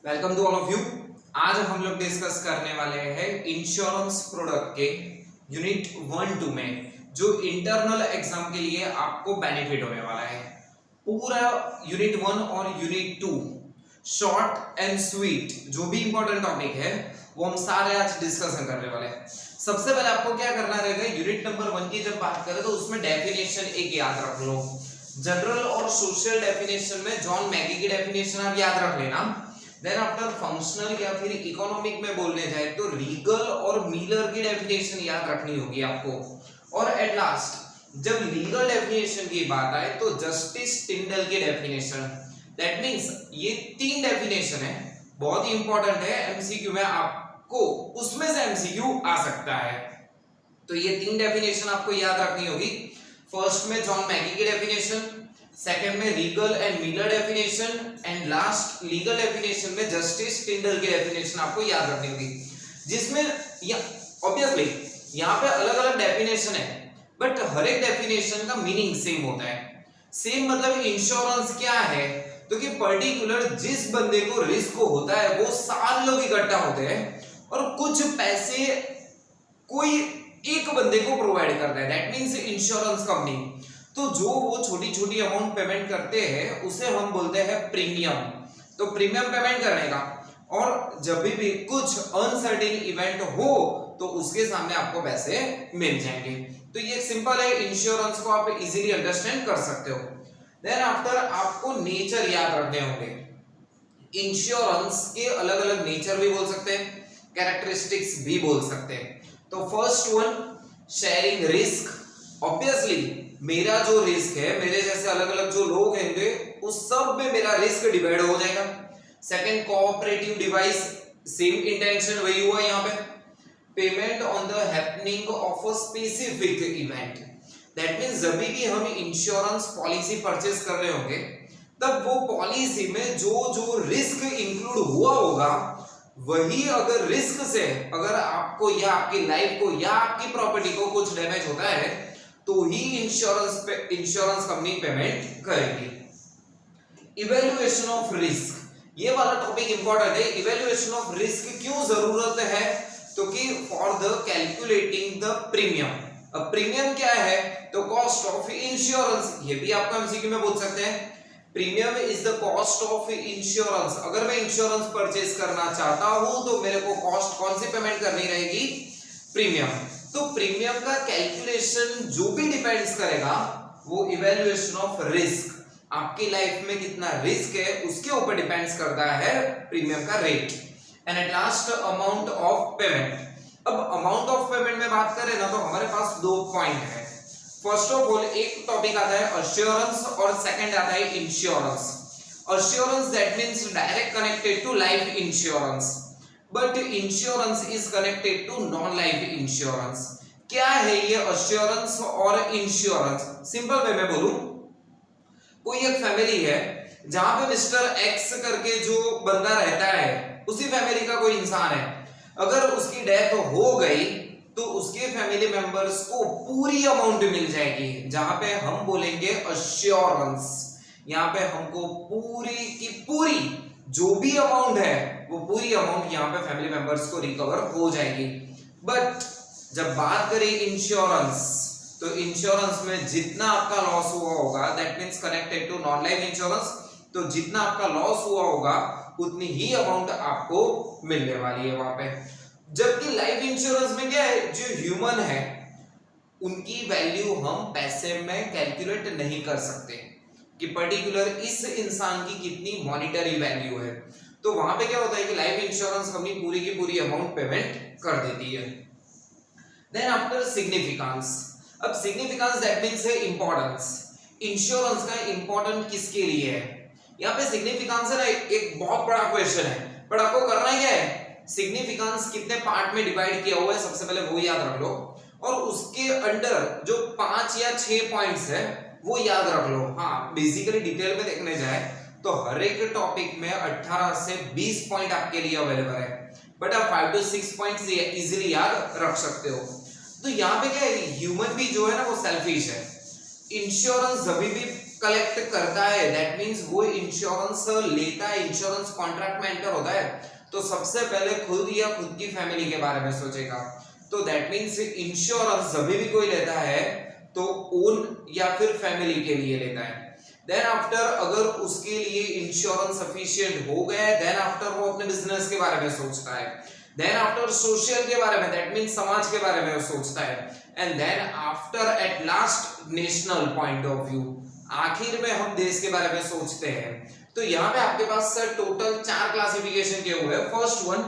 Welcome to all of you. आज हम लोग डिस्कस करने वाले हैं इंश्योरेंस प्रोडक्ट के यूनिट 1-2 में जो इंटरनल एग्जाम के लिए आपको बेनिफिट होने वाला है। पूरा यूनिट 1 और यूनिट 2 शॉर्ट एंड स्वीट जो भी इंपॉर्टेंट टॉपिक है वो हम सारे आज डिस्कशन करने वाले हैं। सबसे पहले आपको क्या करना रहेगा, यूनिट नंबर 1 की जब बात करें तो उसमें डेफिनेशन एक याद रख लो। जनरल और सोशल डेफिनेशन में जॉन मैगी की डेफिनेशन आप याद रख लेना। देन आफ्टर फंक्शनल या फिर इकोनॉमिक में बोलने जाए तो रीगल और मिलर की डेफिनेशन याद रखनी होगी आपको। और एट लास्ट जब लीगल डेफिनेशन की बात आए तो जस्टिस टिंडल की डेफिनेशन। दैट मींस ये 3 डेफिनेशन है, बहुत ही इंपॉर्टेंट है। एमसीक्यू में आपको उसमें से एमसीक्यू आ सकता है, तो ये 3 डेफिनेशन आपको याद रखनी होगी। फर्स्ट में जॉन मैगी की डेफिनेशन, सेकंड में Regal and Miller definition and last legal definition में जस्टिस टिंडल की डेफिनेशन आपको याद रखनी होगी। जिसमें ऑब्वियसली यहाँ पे अलग अलग डेफिनेशन है बट हर एक डेफिनेशन का मीनिंग सेम होता है। सेम मतलब इंश्योरेंस क्या है तो कि पर्टिकुलर जिस बंदे को रिस्क होता है वो सारे लोग इकट्ठा होते हैं और कुछ पैसे कोई एक बंदे को प्रोवाइड करता है। That means insurance company. तो जो वो छोटी छोटी अमाउंट पेमेंट करते हैं उसे हम बोलते हैं प्रीमियम। तो प्रीमियम पेमेंट करने का, और जब भी कुछ अनसर्टेन इवेंट हो तो उसके सामने आपको पैसे मिल जाएंगे। तो ये सिंपल है, इंश्योरेंस को आप इजीली अंडरस्टैंड कर सकते हो। देन आफ्टर आपको नेचर याद रखने होंगे। इंश्योरेंस के अलग अलग नेचर भी बोल सकते हैं, कैरेक्टरिस्टिक्स भी बोल सकते हैं। तो first one, sharing risk. Obviously मेरा जो रिस्क है, मेरे जैसे अलग अलग जो लोग होंगे उस सब में मेरा रिस्क डिवाइड हो जाएगा। Second, cooperative device, same intention वही हुआ यहाँ पे। Payment on the happening of a specific event. That means जब भी हम इंश्योरेंस पॉलिसी परचेज कर रहे होंगे तब वो पॉलिसी में जो जो रिस्क इंक्लूड हुआ होगा वही अगर रिस्क से अगर आपको या आपकी लाइफ को या आपकी प्रॉपर्टी को कुछ डैमेज होता है तो ही इंश्योरेंस कंपनी पेमेंट करेगी। इवैल्यूएशन ऑफ रिस्क, ये वाला टॉपिक इंपॉर्टेंट है। इवैल्यूएशन ऑफ रिस्क क्यों जरूरत है तो कि for the calculating the premium. अब प्रीमियम क्या है तो कॉस्ट ऑफ इंश्योरेंस, ये भी आपको एमसीक्यू में पूछ सकते हैं। Premium is the cost of insurance. अगर मैं इंश्योरेंस परचेज करना चाहता हूं तो मेरे को कॉस्ट कौन सी पेमेंट करनी रहेगी, प्रीमियम। तो प्रीमियम का कैलकुलेशन जो भी डिपेंड्स करेगा वो इवैल्यूएशन ऑफ रिस्क, आपकी लाइफ में कितना रिस्क है उसके ऊपर डिपेंड्स करता है प्रीमियम का rate. And at last amount of payment. अब अमाउंट ऑफ पेमेंट में बात करें ना तो हमारे पास 2 पॉइंट है। फर्स्ट ऑफ ऑल एक टॉपिक आता है अश्योरेंस और सेकंड आता है insurance. Assurance that means direct connected to life insurance, but insurance is connected to non life insurance. क्या है ये अश्योरेंस और इंश्योरेंस? सिंपल वे में बोलूं, कोई एक फैमिली है जहां पे मिस्टर एक्स करके जो बंदा रहता है उसी फैमिली का कोई इंसान है, अगर उसकी डेथ हो गई तो उसके फैमिली मेंबर्स को पूरी अमाउंट मिल जाएगी, जहां पे हम बोलेंगे अश्योरेंस। यहाँ पे हमको पूरी की पूरी जो भी अमाउंट है वो पूरी अमाउंट यहाँ पे फैमिली मेंबर्स को रिकवर हो जाएगी। बट जब बात करें इंश्योरेंस तो इंश्योरेंस में जितना आपका लॉस हुआ होगा, that means connected to non life insurance, तो जितना आपका लॉस हुआ होगा उतनी ही अमाउंट आपको मिलने वाली है वहां पे। जबकि लाइफ इंश्योरेंस में क्या है, जो ह्यूमन है उनकी वैल्यू हम पैसे में कैलकुलेट नहीं कर सकते कि पर्टिकुलर इस इंसान की कितनी मॉनिटरी वैल्यू है। तो वहां पे क्या होता है कि लाइफ इंश्योरेंस कंपनी पूरी की पूरी अमाउंट पेमेंट कर देती है। Then after significance. अब सिग्निफिकेंस दैट मींस है इंपॉर्टेंस। इंश्योरेंस का इंपॉर्टेंट किसके लिए है? यहाँ पे सिग्निफिकेंस है ना, एक बहुत बड़ा क्वेश्चन है, पर आपको करना क्या है, सिग्निफिकेंस कितने पार्ट में डिवाइड किया हुआ है सबसे पहले वो याद रख लो, और उसके अंडर जो 5 या 6 पॉइंट्स है वो याद रख लो। हाँ, बेसिकली डिटेल में देखने जाए तो हर एक टॉपिक में 18 से 20 पॉइंट आपके लिए अवेलेबल है, बट आप 5 to 6 पॉइंट्स इजीली याद रख सकते हो। तो यहाँ पे क्या है, ह्यूमन भी जो है ना वो सेल्फिश है। इंश्योरेंस जब भी कलेक्ट करता है, दैट मींस वो इंश्योरेंस लेता है, इंश्योरेंस कॉन्ट्रैक्ट में एंटर होता है, तो सबसे पहले खुद या खुद की फैमिली के बारे में सोचेगा। तो दैट मींस इंश्योरेंस जब भी कोई लेता है तो ओन या फिर फैमिली के लिए लेता है। देन आफ्टर अगर उसके लिए इंश्योरेंस सफिशिएंट हो गया है, देन आफ्टर वो अपने बिजनेस के बारे में सोचता है, देन आफ्टर सोशल के बारे में, दैट मींस समाज के बारे में वो सोचता है, and then after at last national point of view, आखिर में हम देश के बारे में सोचते हैं। तो यहाँ पे आपके पास सर टोटल 4 क्लासिफिकेशन किए हुए हैं। First one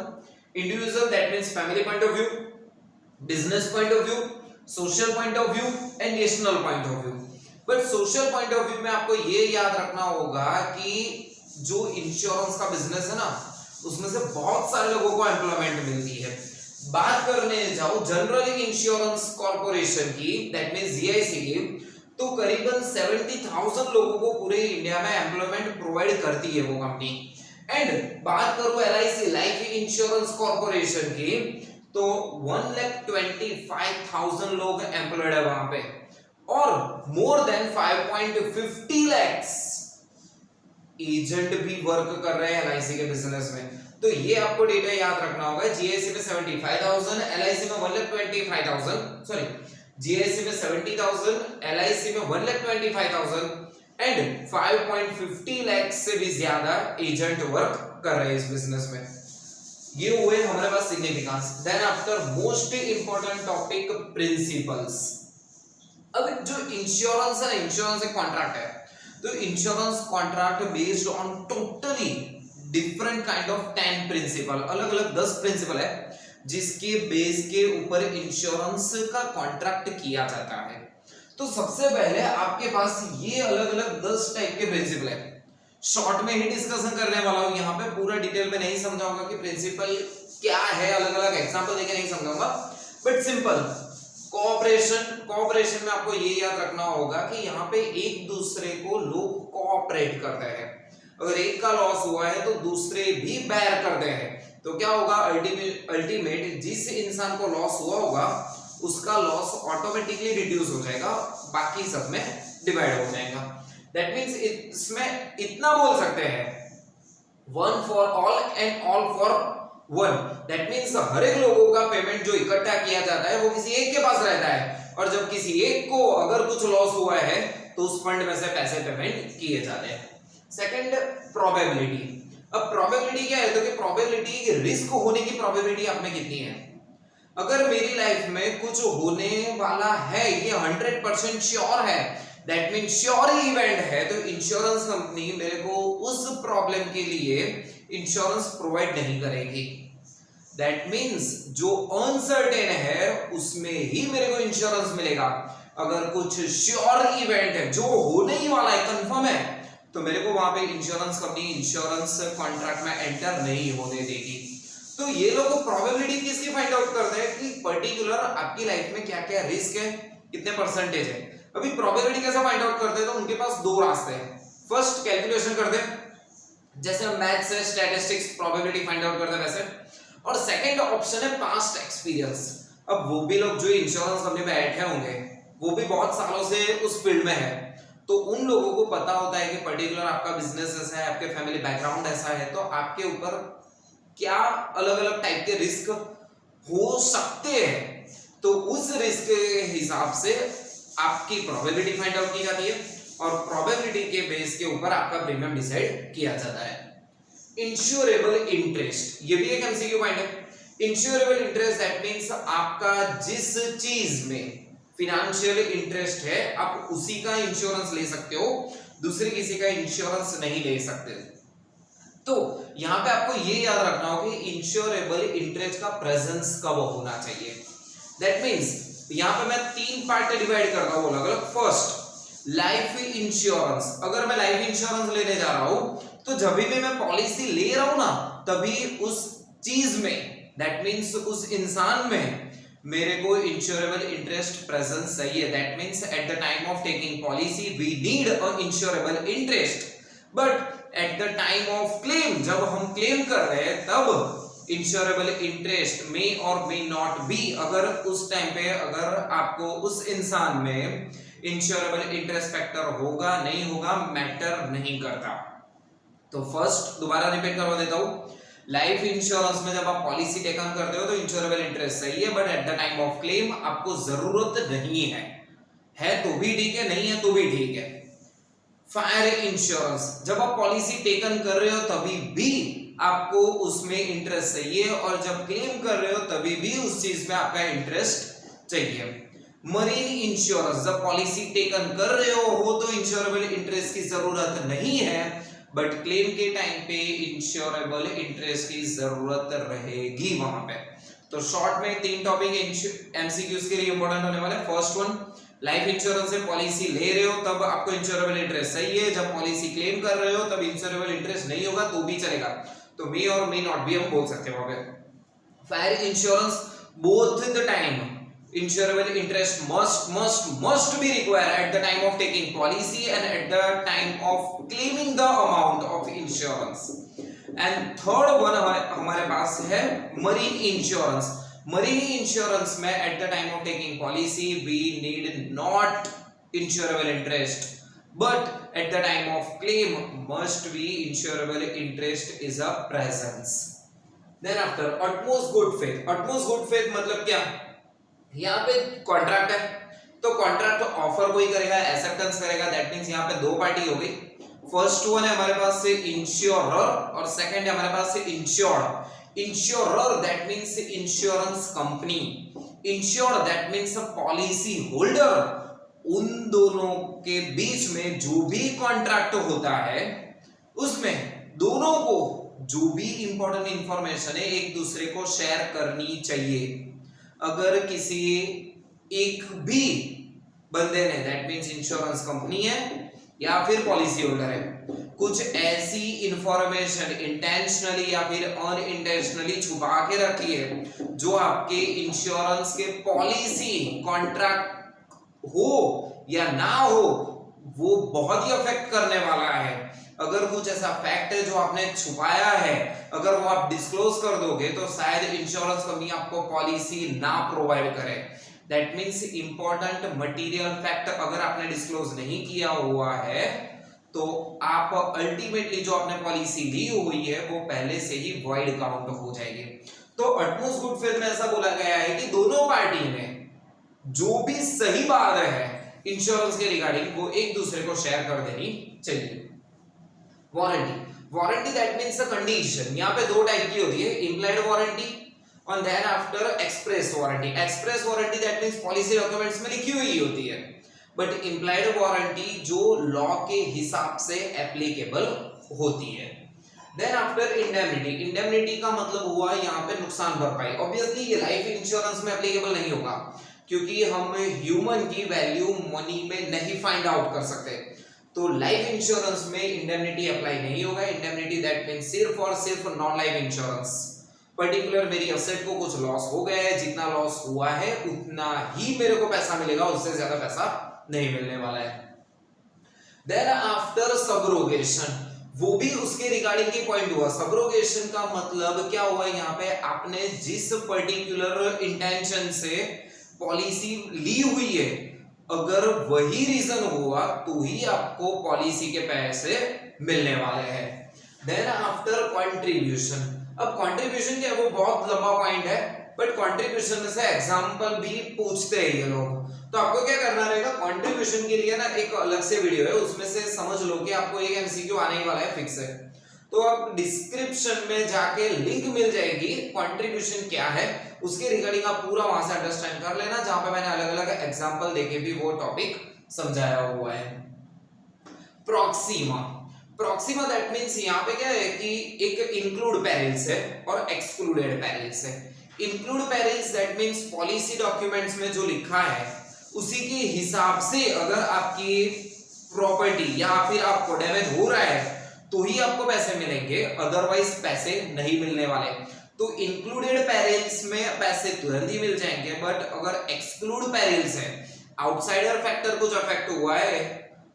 individual, that means family point of view, business point of view, social point of view and national point of view. But social point of view में आपको ये याद रखना होगा कि जो इंश्योरेंस का बिजनेस है ना, उसमें से बहुत सारे लोगों को एम्प्लॉयमेंट मिलती है। बात करने जाओ जनरल इंश्योरेंस कॉर्पोरेशन की, दैट मींस जीआईसी की, तो करीबन 70,000 लोगों को पूरे इंडिया में एम्प्लॉयमेंट प्रोवाइड करती है वो कंपनी। एंड बात करूं एलआईसी लाइफ इंश्योरेंस कॉर्पोरेशन की, तो 1,25,000 लोग एम्प्लॉयड है वहां पे, और मोर देन 5.50 lakhs एजेंट भी वर्क कर रहे हैं एलआईसी के बिजनेस में। तो ये आपको डेटा याद रखना होगा। जीआईसी में 75,000, एलआईसी में 1,25,000, सॉरी जीआईसी में 70,000, एलआईसी में 1,25,000 एंड 5.50 लाख से भी ज्यादा एजेंट वर्क कर रहे हैं इस बिजनेस में। ये हुए हमारे पास significance. Then after most important topic principles. अब जो इंश्योरेंस है, इंश्योरेंस एक कॉन्ट्रैक्ट है, तो insurance contract based on totally different kind of 10 principle, अलग अलग 10 प्रिंसिपल है जिसके बेस के ऊपर इंश्योरेंस का कॉन्ट्रैक्ट किया जाता है। तो सबसे पहले आपके पास ये अलग अलग 10 टाइप के प्रिंसिपल है। शॉर्ट में ही डिस्कशन करने वाला हूं, यहाँ पे पूरा डिटेल में नहीं समझाऊंगा कि प्रिंसिपल क्या है, अलग अलग एग्जांपल देके नहीं समझाऊंगा, बट सिंपल कोऑपरेशन में आपको ये याद रखना होगा कि यहाँ पे एक दूसरे को लोग कोऑपरेट करते हैं। अगर एक का लॉस हुआ है तो दूसरे भी बेयर करते हैं, तो क्या होगा, अल्टीमेट जिस इंसान को लॉस हुआ होगा उसका लॉस ऑटोमेटिकली रिड्यूस हो जाएगा, बाकी सब में डिवाइड हो जाएगा। दैट मींस इसमें इतना बोल सकते हैं, one for all and all for one. That means हर एक लोगों का पेमेंट जो इकट्ठा किया जाता है वो किसी एक के पास रहता है, और जब किसी एक को अगर कुछ लॉस हुआ है तो उस फंड में से पैसे पेमेंट किए जाते हैं। Second, probability. अब प्रोबेबिलिटी क्या है, तो कि प्रोबेबिलिटी रिस्क होने की प्रोबेबिलिटी आप में कितनी है। अगर मेरी लाइफ में कुछ होने वाला है, ये 100% श्योर है, दैट मीन श्योर इवेंट है, तो इंश्योरेंस कंपनी मेरे को उस प्रॉब्लम के लिए इंश्योरेंस प्रोवाइड नहीं करेगी। दैट मीन्स जो अनसर्टेन है उसमें ही मेरे को इंश्योरेंस मिलेगा। अगर कुछ श्योर इवेंट है जो होने ही वाला है, कंफर्म है, तो मेरे को वहां पे इंश्योरेंस कंपनी इंश्योरेंस कॉन्ट्रैक्ट में एंटर नहीं होने देगी। तो ये लोग प्रोबेबिलिटी किसकी फाइंड आउट करते हैं कि पर्टिकुलर आपकी लाइफ में क्या क्या रिस्क है, कितने परसेंटेज है। अभी प्रोबेबिलिटी कैसे फाइंड आउट करते हैं, तो उनके पास 2 रास्ते हैं। फर्स्ट, कैलकुलेशन करते हैं, जैसे हम मैथ से स्टैटिस्टिक्स प्रोबेबिलिटी फाइंड आउट करते हैं वैसे, और सेकंड ऑप्शन है पास्ट एक्सपीरियंस। अब वो भी लोग जो इंश्योरेंस कंपनी में बैठे होंगे वो भी बहुत सालों से उस फील्ड में है, तो उन लोगों को पता होता है कि पर्टिकुलर आपका बिजनेस ऐसा है, आपके फैमिली बैकग्राउंड ऐसा है, तो आपके ऊपर क्या अलग अलग टाइप के रिस्क हो सकते हैं, तो उस रिस्क के हिसाब से आपकी प्रोबेबिलिटी फाइंड आउट की जाती है, और प्रोबेबिलिटी के बेस के ऊपर आपका प्रीमियम डिसाइड किया जाता है। इंश्योरेबल इंटरेस्ट, ये भी एक एमसीक्यू पॉइंट है। इंश्योरेबल इंटरेस्ट दैट मींस आपका जिस चीज में फिनेंशियल इंटरेस्ट है आप उसी का इंश्योरेंस ले सकते हो, दूसरे किसी का इंश्योरेंस नहीं ले सकते। तो यहां पे आपको ये याद रखना होगा कि इंश्योरेबल इंटरेस्ट का प्रेजेंस कब होना चाहिए। दैट मींस यहां पे मैं 3 पार्ट डिवाइड करता हूं अलग अलग। First, life insurance. अगर मैं लाइफ इंश्योरेंस लेने जा रहा हूं तो जब भी मैं पॉलिसी ले रहा हूं ना, तभी उस चीज में, दैट मींस उस इंसान में मेरे को इंश्योरेबल इंटरेस्ट प्रेजेंस चाहिए। That means at the time of taking policy we need a insurable interest, but at the time of claim, जब हम क्लेम कर रहे हैं तब इंश्योरेबल इंटरेस्ट मे और मे नॉट बी। अगर उस टाइम पे अगर आपको उस इंसान में इंश्योरेबल इंटरेस्ट फैक्टर होगा नहीं होगा मैटर नहीं करता। तो फर्स्ट दोबारा रिपीट करवा देता हूं, लाइफ इंश्योरेंस में जब आप पॉलिसी टेक ऑन करते हो तो इंश्योरेबल इंटरेस्ट सही है, but at the time of claim आपको जरूरत नहीं है तो भी ठीक है, नहीं है तो भी ठीक है। फायर इंश्योरेंस जब आप पॉलिसी टेकन कर रहे हो तभी भी आपको उसमें इंटरेस्ट चाहिए, और जब क्लेम कर रहे हो तभी भी उस चीज में आपका इंटरेस्ट चाहिए। मरीन इंश्योरेंस जब पॉलिसी टेकन कर रहे हो तो इंश्योरेबल इंटरेस्ट की जरूरत नहीं है, बट क्लेम के टाइम पे इंश्योरेबल इंटरेस्ट की जरूरत रहेगी वहां पे। तो शॉर्ट में 3 टॉपिक एमसीक्यूज के लिए इंपॉर्टेंट होने वाले। फर्स्ट वन, लाइफ इंश्योरेंस से पॉलिसी ले रहे हो तब आपको इंश्योरेबल इंटरेस्ट सही है, जब पॉलिसी क्लेम कर रहे हो तब इंश्योरेबल इंटरेस्ट नहीं होगा तो भी चलेगा, तो मे और मे नॉट भी हम बोल सकते हैं वहां पे। Fire insurance both the time insurable interest must be required at the time of taking policy and at the time of claiming the amount of insurance. And third one हमारे पास है marine insurance. Marine insurance में at the time of taking policy we need not insurable interest, but at the time of claim must be insurable interest is a presence. Then after utmost good faith. Utmost good faith मतलब क्या? यहाँ पे contract है तो contract offer कोई करेगा, acceptance करेगा, that means यहाँ पे दो पार्टी हो गई। फर्स्ट वन है हमारे पास से इंश्योरर और सेकंड है हमारे पास से insured. Insurer that means insurance company, insured that means policy holder. उन दोनों के बीच में जो भी कॉन्ट्रैक्ट होता है उसमें दोनों को जो भी इंपॉर्टेंट इंफॉर्मेशन है एक दूसरे को शेयर करनी चाहिए। अगर किसी एक भी बंदे ने, दैट मींस इंश्योरेंस कंपनी है या फिर पॉलिसी होल्डर है, कुछ ऐसी इंफॉर्मेशन इंटेंशनली या फिर अनइंटेंशनली छुपा के रखी है जो आपके इंश्योरेंस के पॉलिसी कॉन्ट्रैक्ट हो या ना हो वो बहुत ही अफेक्ट करने वाला है। अगर कुछ ऐसा फैक्ट है जो आपने छुपाया है, अगर वो आप डिस्क्लोज कर दोगे तो शायद इंश्योरेंस कंपनी आपको पॉलिसी ना प्रोवाइड करे। That means important material fact अगर आपने डिस्क्लोज नहीं किया हुआ है तो आप अल्टीमेटली जो आपने पॉलिसी ली हुई है वो पहले से ही वॉइड काउंट हो जाएगी। तो अटमोस्ट गुड फेथ में ऐसा बोला गया है कि दोनों पार्टी में जो भी सही बात है इंश्योरेंस के रिगार्डिंग वो एक दूसरे को शेयर कर देनी चाहिए। Warranty, warranty that means a condition. यहाँ पे दो टाइप की होती है, इम्प्लाइड वारंटी और then after express warranty. Express warranty that means policy documents में लिखी हुई होती है, बट इम्प्लाइड वारंटी जो लॉ के हिसाब से एप्लीकेबल होती है। देन आफ्टर इंडेमनिटी, इंडेमनिटी का मतलब हुआ यहाँ पे नुकसान भरपाई। ऑब्वियसली ये लाइफ इंश्योरेंस में एप्लीकेबल नहीं होगा क्योंकि हम ह्यूमन की वैल्यू मनी में नहीं फाइंड आउट कर सकते, तो लाइफ इंश्योरेंस में इंडेमनिटी अप्लाई नहीं होगा। इंडेमनिटी दैट मींस सिर्फ और सिर्फ नॉन लाइफ इंश्योरेंस। पर्टिकुलर मेरी एसेट को कुछ लॉस हो गया है, जितना लॉस हुआ है उतना ही मेरे को पैसा मिलेगा, उससे ज्यादा पैसा नहीं मिलने वाला है। देन आफ्टर सबरोगेशन, वो भी उसके रिगार्डिंग की पॉइंट हुआ। सबरोगेशन का मतलब क्या हुआ, यहाँ पे आपने जिस पर्टिकुलर इंटेंशन से पॉलिसी ली हुई है अगर वही रीजन हुआ तो ही आपको पॉलिसी के पैसे मिलने वाले हैं। देन आफ्टर कंट्रीब्यूशन, अब कंट्रीब्यूशन क्या है वो बहुत लंबा पॉइंट है, बट कंट्रीब्यूशन में से एग्जांपल भी पूछते हैं ये लोग, तो आपको क्या करना रहेगा, कंट्रीब्यूशन के लिए ना एक अलग से वीडियो है उसमें से समझ लो कि आपको एक एमसीक्यू आने वाला है फिक्स है, तो आप डिस्क्रिप्शन में जाके लिंक मिल जाएगी कंट्रीब्यूशन क्या है उसके रिगार्डिंग आप पूरा वहां से अंडरस्टैंड कर लेना, जहां पे मैंने अलग अलग एग्जांपल देके भी वो टॉपिक समझाया हुआ है। प्रॉक्सिमा, प्रॉक्सिमा दैट मींस यहाँ पे क्या है कि एक इंक्लूड पेरिल्स है और एक्सक्लूडेड पेरिल्स है। Include perils that means policy documents में जो लिखा है उसी के हिसाब से अगर आपकी प्रॉपर्टी या फिर आपको डैमेज हो रहा है तो ही आपको पैसे मिलेंगे, अदरवाइज पैसे नहीं मिलने वाले। तो इंक्लूडेड पेरिल्स में पैसे तुरंत ही मिल जाएंगे, बट अगर एक्सक्लूड पेरिल्स है, आउटसाइडर फैक्टर कुछ अफेक्ट हुआ है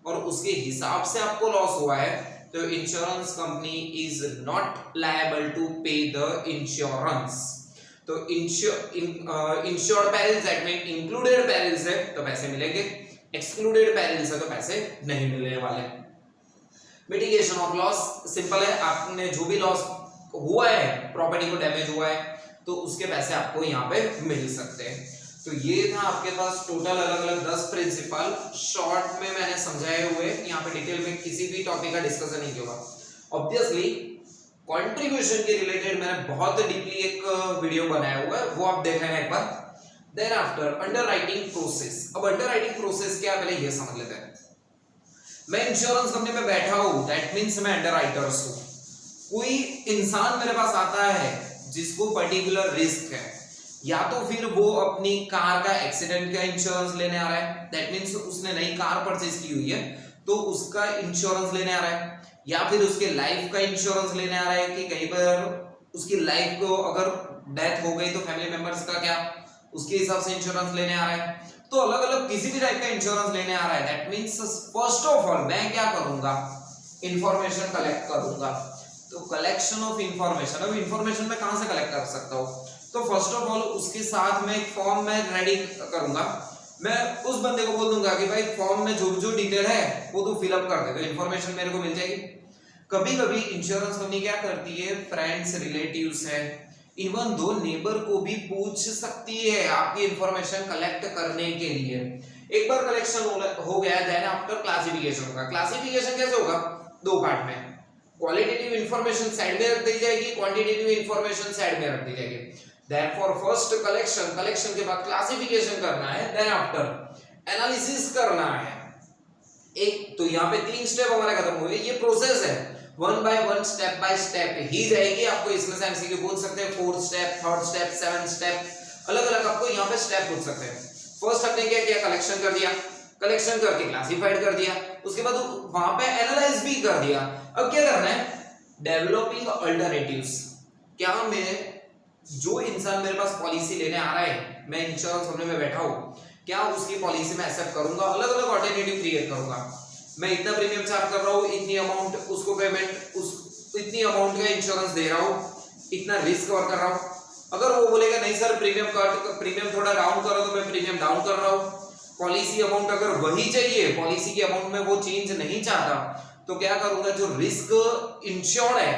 और उसके हिसाब से आपको लॉस हुआ है, तो insurance company is not liable to pay the insurance. तो insured perils that mean included perils है तो पैसे मिलेंगे, एक्सक्लूडेड पेरिल से तो पैसे नहीं मिलने वाले। मिटिगेशन ऑफ लॉस सिंपल है, आपने जो भी लॉस हुआ है, प्रॉपर्टी को डैमेज हुआ है, तो उसके पैसे आपको यहाँ पे मिल सकते हैं। तो ये था आपके पास टोटल अलग अलग 10 प्रिंसिपल, शॉर्ट में मैंने समझाए हुए, यहाँ पे डिटेल में किसी भी टॉपिक का डिस्कशन नहीं किया। ऑब्वियसली कंट्रीब्यूशन के रिलेटेड मैंने बहुत डीपली एक वीडियो बनाया हुआ है, वो आप देख लेना एक बार। Then after underwriting process. अब अंडरराइटिंग प्रोसेस क्या है, पहले ये समझ लेते हैं। मैं इंश्योरेंस कंपनी में बैठा हूं, दैट मींस मैं अंडरराइटर्स हूं। कोई इंसान मेरे पास आता है जिसको पर्टिकुलर रिस्क है, या तो फिर वो अपनी कार का एक्सीडेंट का इंश्योरेंस लेने आ रहा है, दैट मींस उसने नई कार परचेज की हुई है तो उसका इंश्योरेंस लेने आ रहा है, या फिर उसके लाइफ का इंश्योरेंस लेने आ रहा है कि कहीं पर उसकी लाइफ को अगर डेथ हो गई तो फैमिली मेंबर्स का क्या, उसके हिसाब से इंश्योरेंस लेने आ रहा है। तो अलग अलग किसी भी टाइप का इंश्योरेंस लेने आ रहा है, that means first of all मैं क्या करूंगा, इंफॉर्मेशन कलेक्ट करूंगा। तो कलेक्शन ऑफ इंफॉर्मेशन, अब इंफॉर्मेशन मैं कहां से कलेक्ट कर सकता हूं, तो फर्स्ट ऑफ ऑल उसके साथ में एक फॉर्म में रेडी करूंगा। मैं उस बंदे को बोल दूंगा कि भाई फॉर्म में जो जो डिटेल है वो तू फिल अप कर दे, तो इंफॉर्मेशन मेरे को मिल जाएगी। कभी कभी इंश्योरेंस कंपनी क्या करती है, फ्रेंड्स रिलेटिव्स है, इवन दो नेबर को भी पूछ सकती है आपकी इंफॉर्मेशन कलेक्ट करने के लिए। एक बार कलेक्शन हो गया, देन आफ्टर क्लासिफिकेशन होगा। क्लासिफिकेशन कैसे होगा, दो पार्ट में, क्वालिटेटिव इंफॉर्मेशन साइड में रख दी जाएगी, क्वांटिटेटिव इंफॉर्मेशन साइड में रख दी जाएगी। Therefore first कलेक्शन के बाद क्लासिफिकेशन करना है, देन आफ्टर एनालिसिस करना है। एक तो यहाँ पे 3 स्टेप हमारे खत्म हुए, ये प्रोसेस है, one by one step by step ही जाएगी। आपको इसमें से एमसीक्यू पूछ सकते हैं, 4th step, 3rd step, 7th step, अलग अलग आपको यहाँ पे स्टेप पूछ सकते हैं। फर्स्ट हमने क्या किया, कलेक्शन कर दिया, कलेक्शन करके क्लासिफाइड कर दिया, उसके बाद वहां पे एनालाइज भी कर दिया। अब क्या करना है, डेवलपिंग अल्टरनेटिव्स। क्या मैं, जो इंसान मेरे पास पॉलिसी लेने आ रहा है, मैं इंश्योरेंस कंपनी में बैठा हूं, क्या उसकी पॉलिसी में एक्सेप्ट करूंगा, अलग अलग अल्टरनेटिव क्रिएट करूंगा। मैं इतना प्रीमियम चार्ज कर रहा हूं, इतनी अमाउंट उसको पेमेंट, इतनी अमाउंट का इंश्योरेंस दे रहा हूं, इतना रिस्क कवर कर रहा हूं। अगर वो बोलेगा नहीं सर प्रीमियम थोड़ा डाउन करो, तो मैं प्रीमियम डाउन कर रहा हूं। पॉलिसी अमाउंट अगर वही चाहिए, पॉलिसी की अमाउंट में वो चेंज नहीं चाहता, तो क्या करूंगा, जो रिस्क इंश्योर्ड है,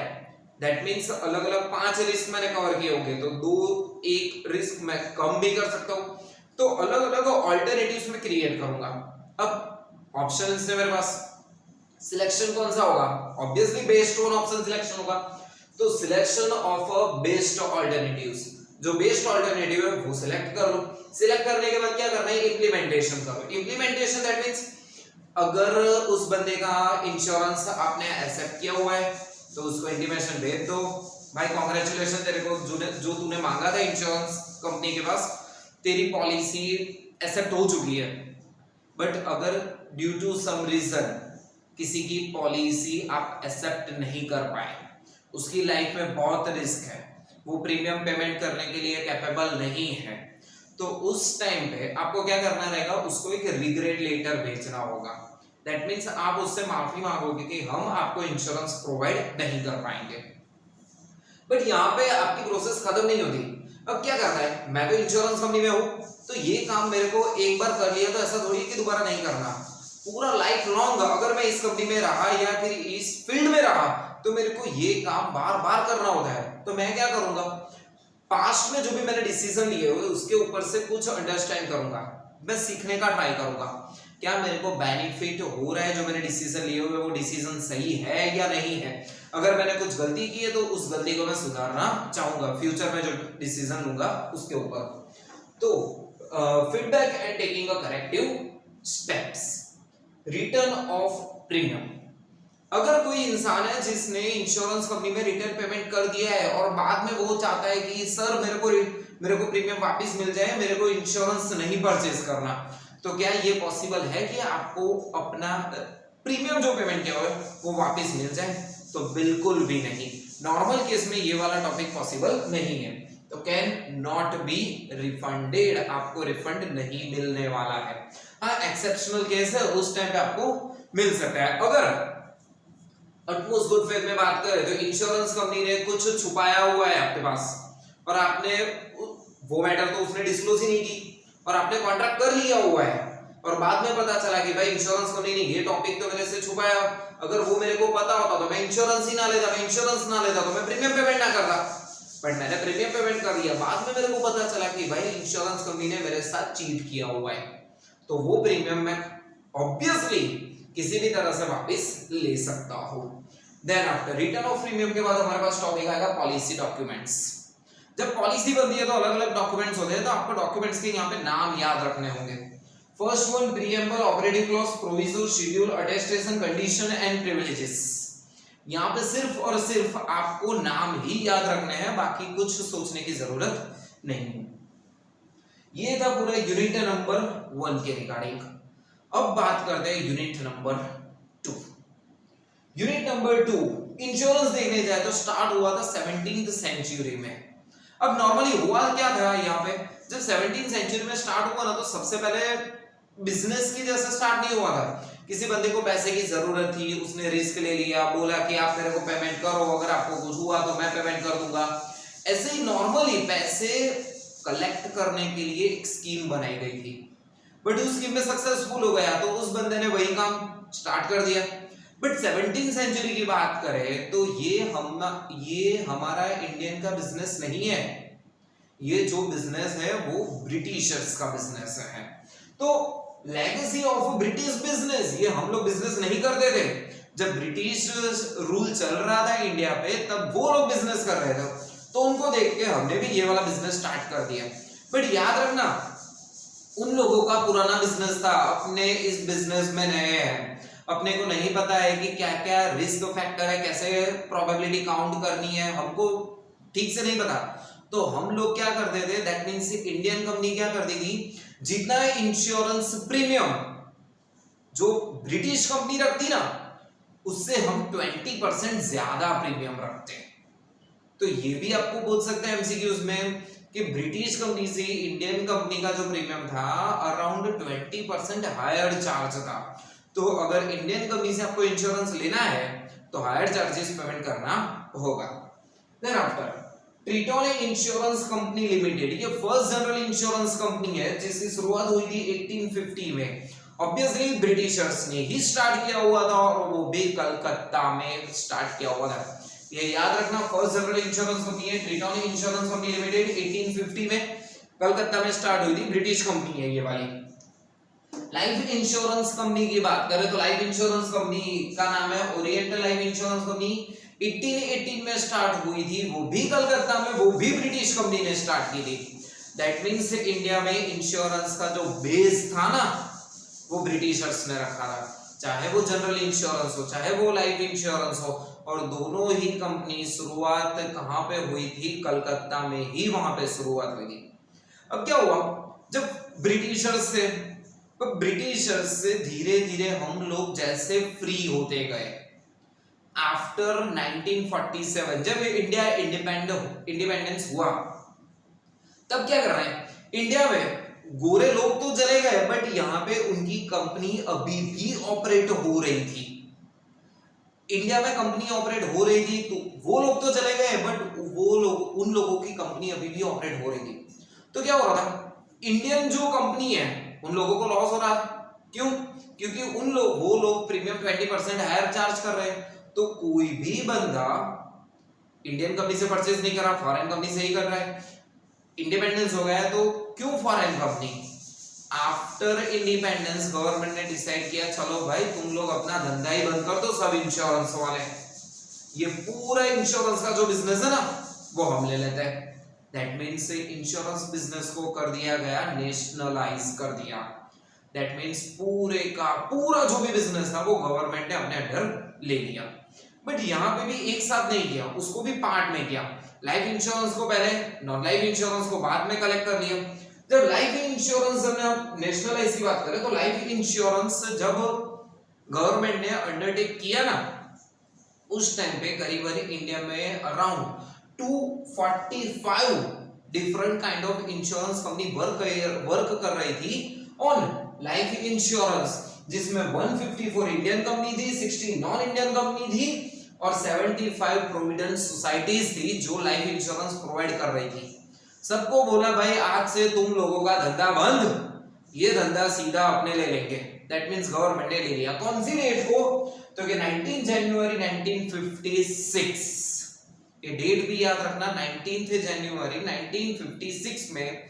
दैट मींस अलग अलग 5 रिस्क मैंने कवर किए होंगे, तो 2-1 रिस्क मैं कम भी कर सकता हूं। तो अलग अलग अल्टरनेटिव्स में क्रिएट करूंगा। अब ऑप्शंस है मेरे पास, सिलेक्शन कौन सा होगा, obviously based on option selection होगा। तो selection of a based alternatives, जो बेस्ड अल्टरनेटिव है वो सिलेक्ट कर लो। सिलेक्ट करने के बाद क्या करना है, इंप्लीमेंटेशन करो। इंप्लीमेंटेशन दैट मींस अगर उस बंदे का इंश्योरेंस आपने एक्सेप्ट किया हुआ है तो उसको इंटीमेशन भेज दो, भाई कांग्रेचुलेशन, तेरे को जो तूने मांगा था इंश्योरेंस कंपनी के पास, तेरी पॉलिसी एक्सेप्ट हो चुकी है। बट अगर ड्यू टू सम रीजन किसी की पॉलिसी आप एक्सेप्ट नहीं कर पाए, उसकी लाइफ में बहुत रिस्क है, वो प्रीमियम पेमेंट करने के लिए कैपेबल नहीं है, तो उस टाइम पे आपको क्या करना रहेगा, उसको एक रिग्रेट लेटर भेजना होगा। दैट मींस आप उससे माफी मांगोगे कि हम आपको इंश्योरेंस प्रोवाइड नहीं कर पाएंगे। बट यहाँ पे आपकी प्रोसेस खत्म नहीं होती। अब क्या करना है, मैं तो इंश्योरेंस कंपनी में हूँ, तो ये काम मेरे को एक बार कर लिया तो ऐसा थोड़ी कि दोबारा नहीं करना, पूरा लाइफ लॉन्ग अगर मैं इस कंपनी में रहा या फिर इस फील्ड में रहा तो मेरे को ये काम बार बार करना होता है। तो मैं क्या करूंगा, पास्ट में जो भी मैंने डिसीजन लिए हुए उसके ऊपर से कुछ अंडरस्टैंड करूंगा, मैं सीखने का ट्राई करूंगा, क्या मेरे को बेनिफिट हो रहा है, जो मैंने डिसीजन लिए हुए वो डिसीजन सही है या नहीं है। अगर मैंने कुछ गलती की है तो उस गलती को मैं सुधारना चाहूंगा फ्यूचर में जो डिसीजन लूंगा उसके ऊपर। तो feedback and taking a corrective steps. Return of premium, अगर कोई इंसान है जिसने इंश्योरेंस कंपनी में रिटर्न पेमेंट कर दिया है और बाद में वो चाहता है कि सर मेरे को प्रीमियम वापस मिल जाए, मेरे को इंश्योरेंस नहीं परचेज करना, तो क्या ये पॉसिबल है कि आपको अपना प्रीमियम जो पेमेंट किया हुआ है वो वापस मिल जाए? तो बिल्कुल भी नहीं। नॉर्मल केस में ये वाला टॉपिक पॉसिबल नहीं है, तो कैन नॉट बी रिफंडेड, आपको रिफंड नहीं मिलने वाला है। हाँ, एक्सेप्शनल केस है, उस टाइम पे आपको मिल सकता है। अगर अटमोस्ट गुड फेथ में बात करें तो इंश्योरेंस कंपनी ने कुछ छुपाया हुआ है आपके पास और आपने वो मैटर तो उसने डिस्क्लोज ही नहीं की और आपने कॉन्ट्रैक्ट कर लिया हुआ है, और बाद में पता चला कि भाई इंश्योरेंस कंपनी ने ये टॉपिक तो मेरे से छुपाया, अगर वो मेरे को पता होता तो मैं इंश्योरेंस ही ना लेता, मैं इंश्योरेंस ना लेता तो मैं प्रीमियम पेमेंट ना करता, बट मैंने प्रीमियम पेमेंट कर दिया। बाद में मेरे को पता चला कि भाई इंश्योरेंस कंपनी ने मेरे साथ चीट किया हुआ है, तो वो प्रीमियम मैं ऑब्वियसली किसी भी तरह से वापस ले सकता हूं। Then after return of premium के बाद हमारे पास टॉपिक आएगा पॉलिसी डॉक्यूमेंट्स। जब पॉलिसी बनती है तो अलग अलग डॉक्यूमेंट्स होते हैं, तो आपको डॉक्यूमेंट्स के यहाँ पे नाम याद रखने होंगे। First one preamble, operating clause, proviso, schedule, attestation, condition and privileges. यहाँ पे सिर्फ और सिर्फ आपको नाम ही याद रखने हैं, बाकी कुछ सोचने की जरूरत नहीं है। ये था पूरा यूनिट नंबर 1 के रिगार्डिंग। अब बात करते हैं unit number 2। Unit number 2 insurance देखने जाए तो स्टार्ट हुआ था 17th सेंचुरी में। अब नॉर्मली हुआ क्या था यहाँ पे, जब 17th सेंचुरी में स्टार्ट हुआ ना, तो सबसे पहले बिजनेस की जैसे स्टार्ट नहीं हुआ था। किसी बंदे को पैसे की जरूरत थी, उसने रिस्क ले लिया, बोला कि आप मेरे को पेमेंट करो, अगर आपको कुछ हुआ तो मैं पेमेंट कर दूंगा। ऐसे ही नॉर्मली पैसे कलेक्ट करने के लिए एक स्कीम बनाई गई थी, बट उस स्कीम में सक्सेसफुल हो गया तो उस बंदे ने वही काम स्टार्ट कर दिया। बट 17th सेंचुरी की बात करें तो ये हमारा इंडियन का बिजनेस नहीं है, ये जो बिजनेस है वो ब्रिटिशर्स का बिजनेस है। तो लेगेसी ऑफ ब्रिटिश बिजनेस, ये हम लोग बिजनेस नहीं करते थे। जब ब्रिटिश रूल चल रहा था इंडिया पे तब वो लोग बिजनेस कर रहे थे, तो उनको देख के हमने भी ये वाला बिजनेस स्टार्ट कर दिया। बट याद रखना उन लोगों का पुराना बिजनेस था, अपने इस बिजनेस में नए हैं, अपने को नहीं पता है कि क्या क्या रिस्क फैक्टर है, कैसे प्रोबेबिलिटी काउंट करनी है, हमको ठीक से नहीं पता। तो हम लोग क्या करते थे, दैट मींस इंडियन कंपनी क्या करती थी, जितना इंश्योरेंस प्रीमियम जो ब्रिटिश कंपनी रखती ना, उससे हम 20% ज्यादा प्रीमियम रखते हैं। तो ये भी आपको पूछ सकते हैं एमसीक्यूज में कि ब्रिटिश कंपनी से इंडियन कंपनी का जो प्रीमियम था अराउंड 20% हायर चार्ज था। तो अगर इंडियन कंपनी से आपको इंश्योरेंस लेना है तो हायर चार्जेस पेमेंट करना होगा। Then after Triton insurance company limited, ये फर्स्ट जनरल इंश्योरेंस कंपनी है जिसकी शुरुआत हुई थी 1850 में। ऑब्वियसली ब्रिटिशर्स ने ही स्टार्ट किया हुआ था और वो भी कलकत्ता में स्टार्ट किया हुआ था। ये याद रखना, फर्स्ट जनरल इंश्योरेंस कंपनी है ट्रिटोन इंश्योरेंस कंपनी लिमिटेड, 1850 में कलकत्ता में स्टार्ट हुई थी, ब्रिटिश कंपनी है ये वाली। लाइफ इंश्योरेंस कंपनी की बात करें तो लाइफ इंश्योरेंस कंपनी का नाम है ओरिएंटल लाइफ इंश्योरेंस कंपनी, 1818 में स्टार्ट हुई थी, वो भी कलकत्ता में, वो भी ब्रिटिश कंपनी ने स्टार्ट की थी। दैट मींस इंडिया में इंश्योरेंस का जो बेस था ना वो ब्रिटिशर्स ने रखा था, चाहे वो जनरल इंश्योरेंस हो चाहे वो लाइफ इंश्योरेंस हो, और दोनों ही कंपनी शुरुआत कहां पे हुई थी, कलकत्ता में ही वहां पे शुरुआत हुई थी। अब क्या हुआ, जब ब्रिटिशर्स से धीरे धीरे हम लोग जैसे फ्री होते गए, आफ्टर 1947 जब इंडिया इंडिपेंडेंस हुआ, तब क्या कर रहे हैं, इंडिया में गोरे लोग तो चले गए बट यहाँ पे उनकी कंपनी अभी भी ऑपरेट हो रही थी। इंडिया में कंपनी ऑपरेट हो रही थी तो वो लोग तो चले गए बट उन लोगों की कंपनी अभी भी ऑपरेट हो रही थी। तो क्या हो रहा था, इंडियन जो कंपनी है उन लोगों को लॉस हो रहा है। क्यों? क्योंकि वो लोग प्रीमियम 20% हायर चार्ज कर रहे हैं। तो कोई भी बंदा इंडियन कंपनी से परचेज नहीं कर रहा, फॉरेन कंपनी से ही कर रहा है। इंडिपेंडेंस हो गया तो क्यों foreign company? After independence government ने डिसाइड किया चलो भाई तुम लोग अपना धंधा ही बंद कर दो, सब इंश्योरेंस वाले, ये पूरा इंश्योरेंस का जो बिजनेस है ना वो हम ले लेते हैं। दैट मीन्स इंश्योरेंस बिजनेस को कर दिया गया, नेशनलाइज कर दिया। दैट मीन्स पूरे का पूरा जो भी बिजनेस था वो गवर्नमेंट ने अपने अंडर ले लिया। बट यहाँ पे भी एक साथ नहीं किया, उसको भी पार्ट में किया। लाइफ इंश्योरेंस को पहले, नॉन लाइफ इंश्योरेंस को बाद में कलेक्ट कर लिया। जब लाइफ इंश्योरेंस में नेशनलाइज की बात करें तो लाइफ इंश्योरेंस जब गवर्नमेंट ने अंडरटेक किया ना, उस टाइम पे करीब इंडिया में around 245 different kind of insurance company work कर रही थी ऑन लाइफ इंश्योरेंस, जिसमें 154 इंडियन कंपनी थी, 60 नॉन इंडियन कंपनी थी और 75 प्रोविडेंट सोसाइटीज थी जो लाइफ इंश्योरेंस प्रोवाइड कर रही थी। सबको बोला भाई आज से तुम लोगों का धंधा बंद, ये धंधा सीधा अपने ले लेंगे, दैट मींस गवर्नमेंट ने ले लिया। कौन सी डेट को? तो कि 19 जनवरी 1956, ये डेट भी याद रखना, 19 जनवरी 1956 में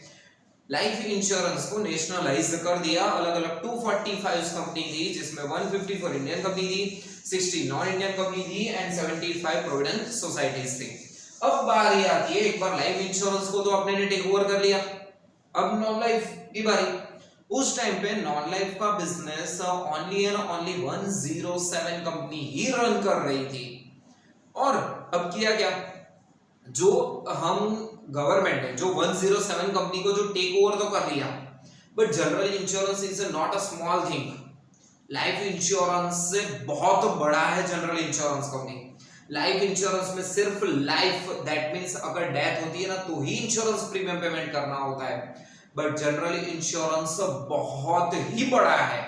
लाइफ इंश्योरेंस को नेशनलाइज कर दिया। अलग अलग 245 कंपनी थी, जिसमें 154 इंडियन कंपनी थी, 60 नॉन इंडियन कंपनी थी एंड 75 प्रोविडेंट सोसाइटीज थी। अब बारी आती है, एक बार लाइफ इंश्योरेंस को तो अपने ने टेक ओवर कर लिया, अब नॉन लाइफ की बारी। उस टाइम पे नॉन लाइफ का business only and only 107 company he run कर रही थी। और अब किया क्या, जो हम गवर्नमेंट है जो 107 कंपनी को जो टेक ओवर तो कर लिया, but general insurance is not a small thing. Life insurance से बहुत बड़ा है general insurance company. Life insurance में सिर्फ लाइफ, दैट मींस अगर डेथ होती है ना तो ही इंश्योरेंस प्रीमियम पेमेंट करना होता है, बट जनरल इंश्योरेंस बहुत ही बड़ा है।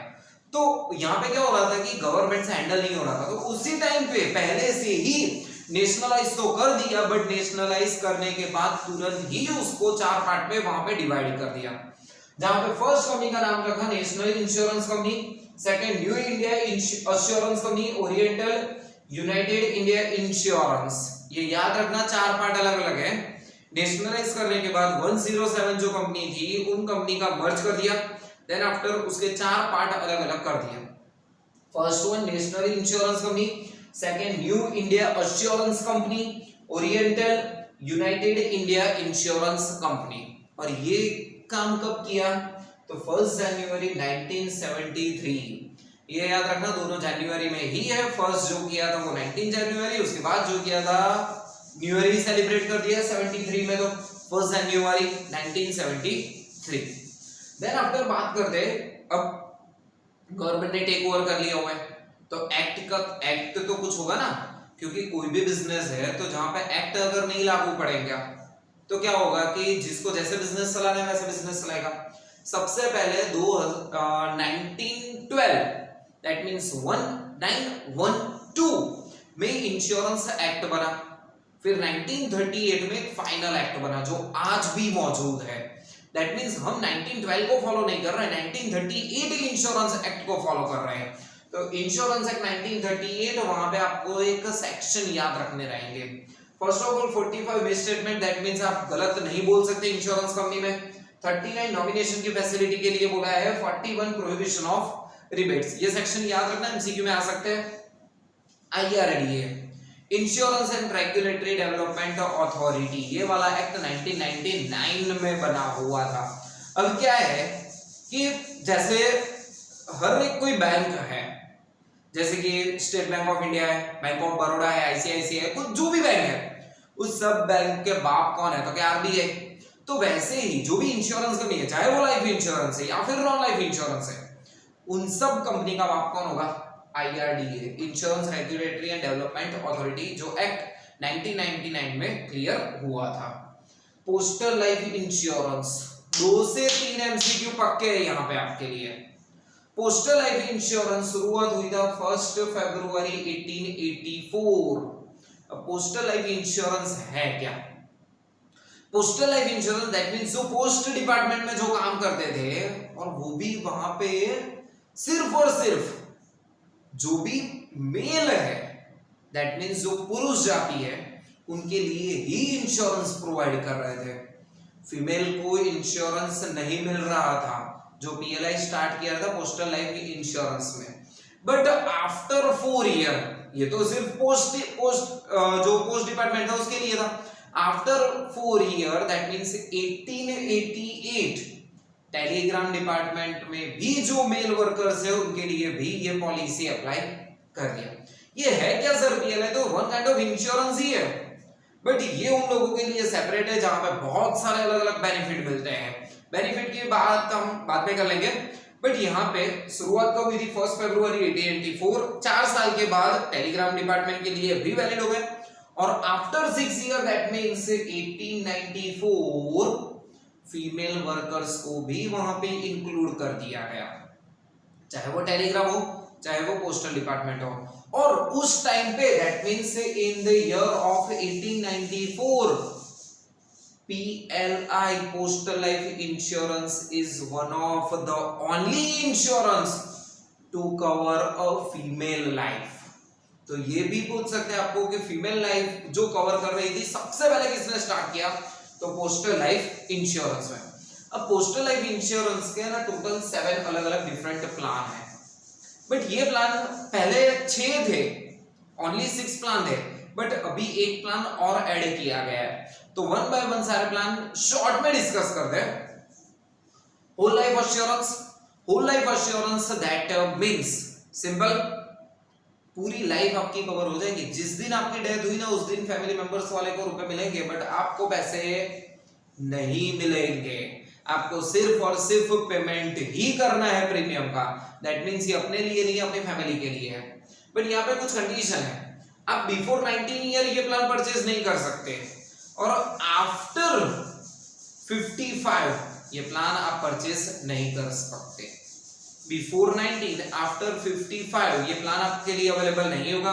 तो यहाँ पे क्या हो रहा था कि गवर्नमेंट से हैंडल नहीं हो रहा था, तो उसी टाइम पे पहले से ही नेशनलाइज तो कर दिया, बट नेशनलाइज करने के बाद तुरंत ही उसको 4 पार्ट में वहां पे डिवाइड कर दिया, जहां पे फर्स्ट कंपनी का नाम रखा national insurance company, second new India assurance company, oriental, United India insurance. ये याद रखना, 4 पार्ट अलग अलग है। नेशनलाइज करने के बाद 107 जो कंपनी थी उन कंपनी का मर्ज कर दिया, देन आफ्टर उसके 4 पार्ट अलग अलग कर दिए। First one national insurance company, second new India assurance company, oriental, United India insurance company. और ये काम कब किया? तो 1 जनवरी 1973। ये याद रखना, दोनों जनवरी में ही है। फर्स्ट जो किया था वो 19 जनवरी, उसके बाद जो किया था न्यू ईयर ही सेलिब्रेट कर दिया 73 में, तो 1 जनवरी 1973। देन आफ्टर बात करते, अब गवर्नमेंट ने टेक ओवर कर लिया हुआ है, तो एक्ट तो कुछ होगा ना, क्योंकि कोई भी बिजनेस है तो जहां पे एक्ट अगर नहीं लागू पड़ेगा तो क्या होगा कि जिसको जैसे बिजनेस चलाना है वैसे बिजनेस चलाएगा। सबसे पहले 1912 दैट मींस 1912 में इंश्योरेंस एक्ट बना, फिर 1938 में एक फाइनल एक्ट बना जो आज भी मौजूद है। दैट मींस हम 1912 को फॉलो नहीं कर रहे हैं, 1938 इंश्योरेंस एक्ट को फॉलो कर रहे हैं। तो इंश्योरेंस एक्ट 1938, वहां पे आपको एक सेक्शन याद रखने रहेंगे। First of all 45 misstatement, that means आप गलत नहीं बोल सकते इंश्योरेंस कंपनी में। 39 नॉमिनेशन की फैसिलिटी के लिए बोला है। 41 प्रोहिबिशन ऑफ रिबेट्स, ये सेक्शन याद रखना, एमसीक्यू में आ सकते हैं। आइए रेडी है। Insurance and regulatory development authority, ये वाला एक्ट 1999 में बना हुआ था। अब क्या है कि जैसे हर एक कोई बैंक है, जैसे कि स्टेट बैंक ऑफ इंडिया है, बैंक ऑफ बड़ौदा है, आईसीआईसीआई, कुछ जो भी बैंक है, उस सब बैंक के बाप कौन है? तो क्या आरबीआई। तो वैसे ही जो भी इंश्योरेंस कंपनी है, चाहे वो लाइफ इंश्योरेंस है या फिर नॉन लाइफ इंश्योरेंस है, उन सब कंपनी का बाप कौन होगा? IRDA, insurance regulatory and development authority, जो एक्ट 1999 में क्लियर हुआ था। पोस्टल लाइफ इंश्योरेंस, 2 से 3 एमसीक्यू पक्के हैं यहाँ पे आपके लिए। पोस्टल लाइफ इंश्योरेंस शुरुआत हुई था 1 फरवरी 1884। अब पोस्टल लाइफ इंश्योरेंस है क्या? Postal life insurance that means जो पोस्ट डिपार्टमेंट में जो काम करते थे, और वो भी वहां पे सिर्फ और सिर्फ जो भी मेल है, दैट मींस जो पुरुष जाति है, उनके लिए ही इंश्योरेंस प्रोवाइड कर रहे थे। फीमेल को इंश्योरेंस नहीं मिल रहा था, जो पीएलआई स्टार्ट किया था पोस्टल लाइफ इंश्योरेंस में। बट आफ्टर 4 ईयर, ये तो सिर्फ जो पोस्ट डिपार्टमेंट था उसके लिए था। After 4 year that means 1888, Telegram department में भी जो मेल वर्कर्स है उनके लिए भी ये पॉलिसी अप्लाई कर दिया। ये है क्या सर पीएलआई? तो वन काइंड ऑफ इंश्योरेंस ही है, बट ये उन लोगों के लिए सेपरेट है जहां पे बहुत सारे अलग अलग बेनिफिट मिलते हैं। बेनिफिट की बात हम बाद में कर लेंगे, बट यहाँ पे शुरुआत कब हुई थी? 1 फरवरी 1884। 4 साल के बाद टेलीग्राम डिपार्टमेंट के लिए भी वैलिड हो गए, और after 6 year that means 1894 female workers को भी वहां पे इंक्लूड कर दिया गया, चाहे वो टेलीग्राम हो चाहे वो पोस्टल डिपार्टमेंट हो। और उस टाइम पे that means in the year of 1894 PLI postal life insurance is one of the only insurance to cover a female life। तो ये भी पूछ सकते हैं आपको कि फीमेल लाइफ जो कवर कर रही थी सबसे पहले किसने स्टार्ट किया, तो पोस्टल लाइफ इंश्योरेंस में। अब पोस्टल लाइफ इंश्योरेंस के ना टोटल 7 अलग अलग डिफरेंट प्लान है, बट ये प्लान पहले 6 थे, ओनली 6 प्लान थे, बट अभी एक प्लान और ऐड किया गया है। तो वन बाय वन सारे प्लान शॉर्ट में डिस्कस करते हैं। Whole life assurance, whole life assurance that means simple, पूरी लाइफ आपकी कवर हो जाएगी। जिस दिन आपकी डेथ हुई ना उस दिन फैमिली मेंबर्स वाले को रुपए मिलेंगे, बट आपको पैसे नहीं मिलेंगे। आपको सिर्फ और सिर्फ पेमेंट ही करना है प्रीमियम का। दैट मींस ये अपने लिए नहीं, अपनी फैमिली के लिए है। बट यहाँ पे कुछ कंडीशन है, आप बिफोर 19 ईयर ये प्लान परचेज नहीं कर सकते, और आफ्टर 55 ये प्लान आप परचेज नहीं कर सकते। बिफोर 19, आफ्टर 55 ये प्लान आपके लिए अवेलेबल नहीं होगा।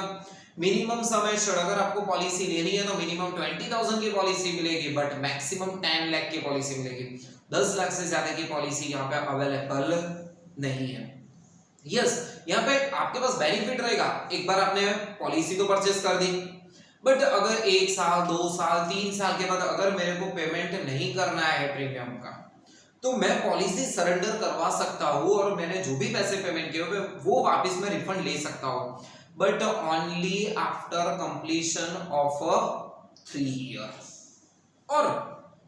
मिनिमम समय अगर आपको पॉलिसी लेनी है तो मिनिमम 20,000 की पॉलिसी मिलेगी, बट मैक्सिमम 10 लाख की पॉलिसी मिलेगी। 10 लाख से ज्यादा की पॉलिसी यहाँ पे अवेलेबल नहीं है। यस, यहाँ पे आपके पास बेनिफिट रहेगा, एक बार आपने पॉलिसी तो परचेस कर दी, बट अगर 1 साल 2 साल 3 साल के बाद अगर मेरे को पेमेंट नहीं करना है प्रीमियम का, तो मैं पॉलिसी सरेंडर करवा सकता हूँ और मैंने जो भी पैसे पेमेंट किए हुए वो वापस मैं रिफंड ले सकता हूँ, but only after completion of 3 year. और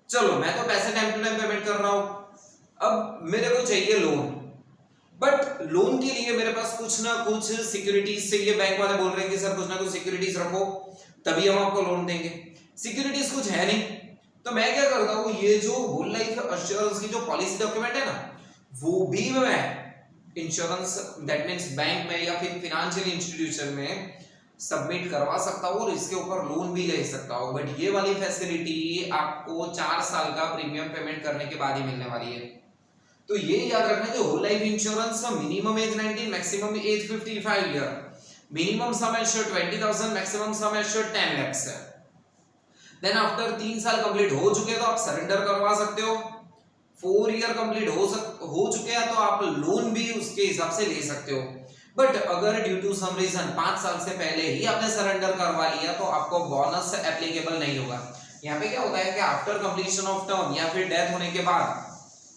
चलो मैं तो पैसे टाइम टू टाइम पेमेंट कर रहा हूँ, अब मेरे को चाहिए लोन, बट लोन के लिए मेरे पास कुछ ना कुछ सिक्योरिटीज चाहिए। बैंक वाले बोल रहे हैं कि सर कुछ ना कुछ सिक्योरिटीज रखो तभी हम आपको लोन देंगे। सिक्योरिटीज कुछ है नहीं, तो मैं क्या करता हूँ, ये जो होल लाइफ एश्योरेंस की जो पॉलिसी डॉक्यूमेंट है ना, वो भी मैं इंश्योरेंस दैट मींस बैंक में या फिर फिनेंशियल इंस्टीट्यूशन में सबमिट करवा सकता हूँ और इसके ऊपर लोन भी ले सकता हूँ। बट ये वाली फैसिलिटी आपको 4 साल का प्रीमियम पेमेंट करने के बाद ही मिलने वाली है। तो ये याद रखना कि whole life insurance minimum age 19, maximum age 55 year, minimum sum assured 20,000, maximum sum assured 10 lakh है। देन आफ्टर 3 साल कंप्लीट हो चुके तो आप सरेंडर करवा सकते हो। 4 ईयर कंप्लीट हो चुके हैं तो आप लोन भी उसके हिसाब से ले सकते हो। बट अगर ड्यू टू सम रीजन 5 साल से पहले ही आपने सरेंडर करवा लिया तो आपको बोनस एप्लीकेबल नहीं होगा। यहाँ पे क्या होता है कि आफ्टर कंप्लीशन ऑफ टर्म या फिर डेथ होने के बाद,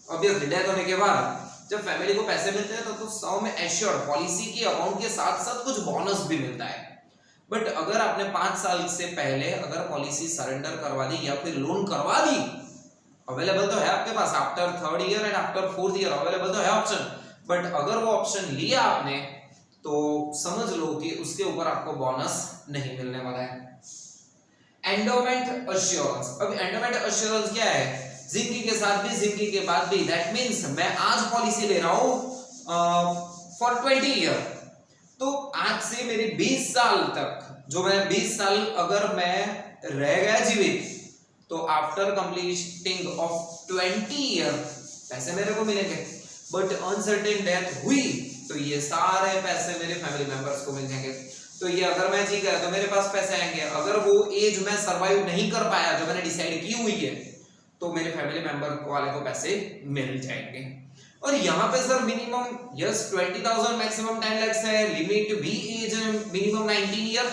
ऑब्वियसली डेथ होने के बाद जब फैमिली को पैसे मिलते हैं तो सम एश्योर्ड पॉलिसी की अमाउंट के साथ साथ कुछ बोनस भी मिलता है। बट अगर आपने 5 साल से पहले अगर पॉलिसी सरेंडर करवा दी या फिर लोन करवा दी, अवेलेबल तो है आपके पास after 3rd year and after 4th year available तो है ऑप्शन, बट अगर वो ऑप्शन लिया आपने तो समझ लो कि उसके ऊपर आपको बोनस नहीं मिलने वाला है। एंडोमेंट एश्योरेंस, अब एंडोमेंट एश्योरेंस क्या है, जिंदगी के साथ भी जिंदगी के बाद भी, दैट मींस मैं आज पॉलिसी ले रहा हूं फॉर 20 ईयर, तो आज से मेरे 20 साल तक, जो मैं 20 साल अगर मैं रह गया जीवित, तो आफ्टर कंप्लीटिंग ऑफ 20 ईयर पैसे मेरे को मिलेंगे। बट अनसर्टेन डेथ हुई तो ये सारे पैसे मेरे फैमिली मेंबर्स को मिल जाएंगे। तो ये अगर मैं जी गया तो मेरे पास पैसे आएंगे, अगर वो एज मैं सरवाइव नहीं कर पाया जो मैंने डिसाइड की हुई है तो मेरे फैमिली मेंबर वाले को पैसे मिल जाएंगे। और यहाँ पे sir minimum yes 20,000, maximum 10 lakh है, लिमिट भी age minimum 19 year,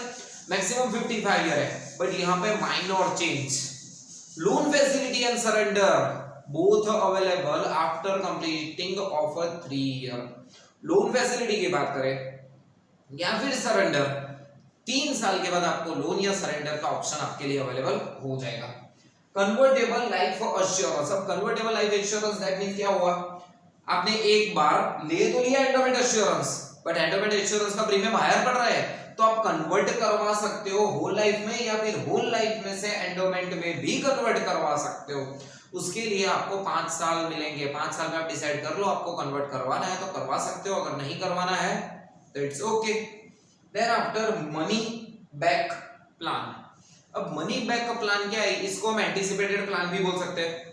maximum 55 year है। बट यहाँ पे minor change, loan facility and surrender both available after completing of 3 year. Loan facility की बात करें या फिर सरेंडर, 3 साल के बाद आपको लोन या सरेंडर का ऑप्शन आपके लिए अवेलेबल हो जाएगा। कन्वर्टेबल लाइफ एश्योरेंस, अब convertible life insurance that means क्या हुआ, आपने एक बार ले तो लिया endowment assurance, but endowment assurance का प्रीमियम हायर पड़ रहा है, तो आप कन्वर्ट करवा सकते हो होल लाइफ में, या फिर होल लाइफ में से एंडोमेंट में भी कन्वर्ट करवा सकते हो। उसके लिए आपको 5 साल मिलेंगे। 5 साल में आप डिसाइड कर लो आपको कन्वर्ट करवाना है तो करवा सकते हो, अगर नहीं करवाना है तो it's okay. Then after money back plan, अब मनी बैक प्लान क्या है, इसको हम एंटीसिपेटेड प्लान भी बोल सकते हैं।